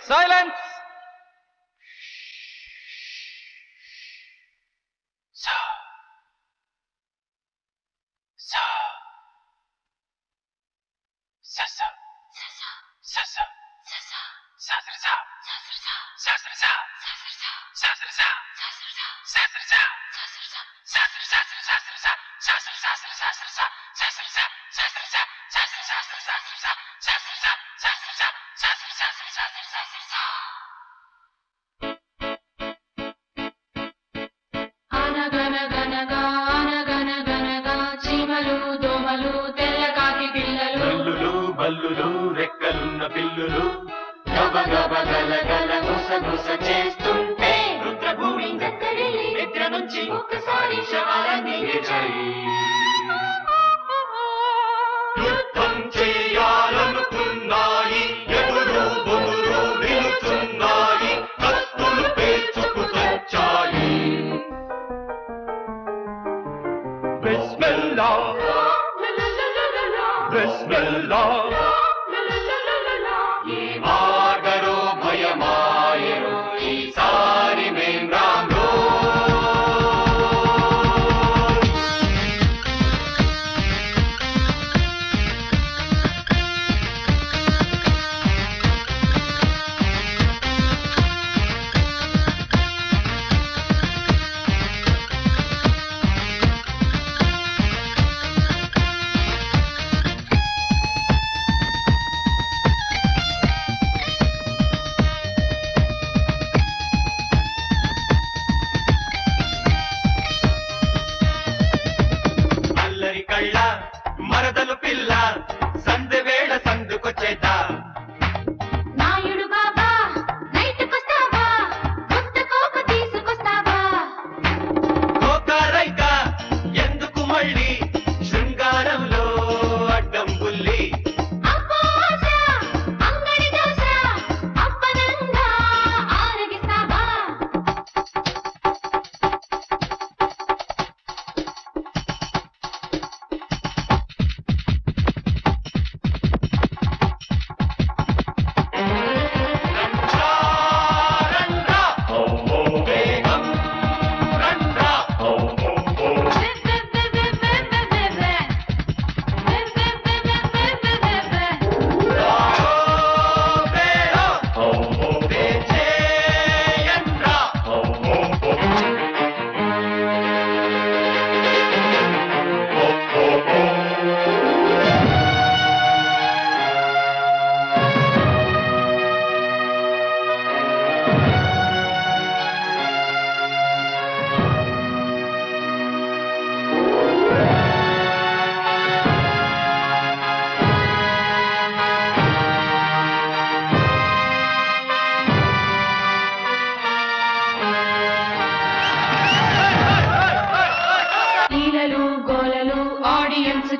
Silence. బల్లులు రెక్కలున్న పిల్లులు గబగబ గలగల గుసగుస చేస్తుంటే రుద్రభూమి నిద్ర నుంచి ఒక్కసారి శవాలన్నీ లేచాయి. యుద్ధం చేయాలనుకున్నాయి, ఎదురు బొదురు నిలుచున్నాయి, కత్తులు పేర్చుకు తెచ్చాయి. బిస్మిల్లా బిస్మిల్లా ఏ మార్గరో భయమాయరో ఈసారి మేం రాంలో. మరదలు పిల్ల సందె వేళ సందుకొచ్చేదా. నాయుడు బాబా నైట్కొస్తావా, కొత్త కోప తీసుకొస్తావా. కోకారైక ఎందుకు మళ్ళీ శృంగారంలో అడ్డం బుల్లి. అప్పోస అంగడి దోస అప్పనంగా ఆరగిస్తావా.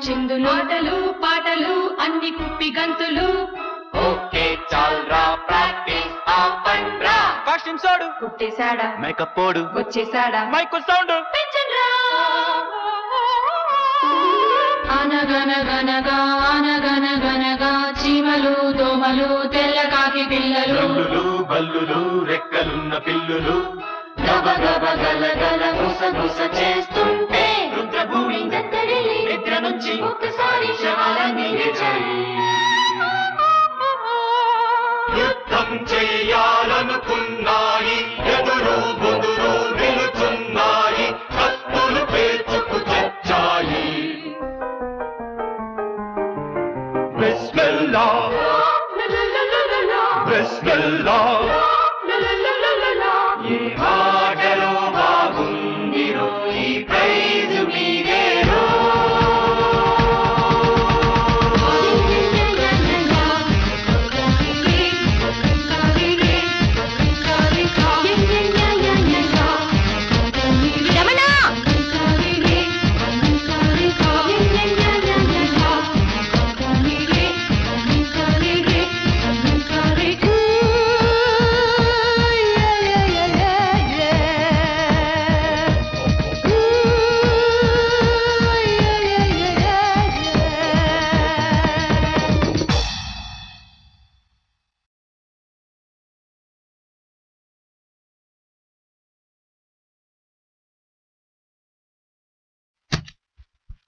చిందులు ఆటలు పాటలు అన్ని కుప్పి గంతులు. ఓకే చాల్రా ప్రాక్టీస్ ఆపండ్రా. కాస్ట్యూమ్ సోడు కుట్టేశాడా, మేకప్ పోడు వచ్చేశాడా, మైకు సౌండ్ పెంచండ్రా. అనగనగనగా అనగనగనగా చీమలు దోమలు తెల్ల కాకి పిల్లలు. బల్లులు బల్లులు రెక్కలున్న పిల్లులు గబగబ గలగల గుసగుస చేస్తుంటే రుద్రభూమి నిద్ర నుంచి ఒక్కసారి శవాలన్నీ లేచాయి. యుద్ధం చేయాలనుకున్నాయి, ఎదురు బుదురు నిలుచున్నాయి, కత్తులు పేర్చుకు తెచ్చాయి. బిస్మిల్లా బిస్మిల్లా ఏ మాటలో బాగుందిరో ఈ ప్రైజు మీదేరో.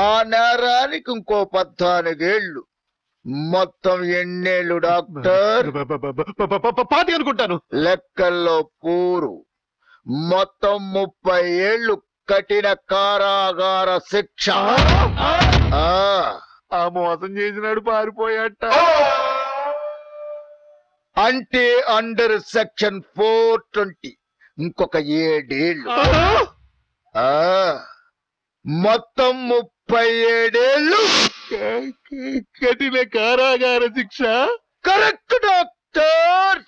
ఆ నేరానికి ఇంకో 14 ఏళ్ళు. మొత్తం ఎన్నేళ్ళు డాక్టర్? 20 అనుకుంటాను. లెక్కల్లో పూరు. మొత్తం 30 ఏళ్ళు కఠిన కారాగార శిక్ష. ఆ మోసం చేసినాడు పారిపోయాట. అంటే అండర్ సెక్షన్ 420 ఇంకొక 7 ఏళ్ళు. మొత్తం 37 ఏళ్ళు కఠిన కారాగార శిక్ష. Correct doctor.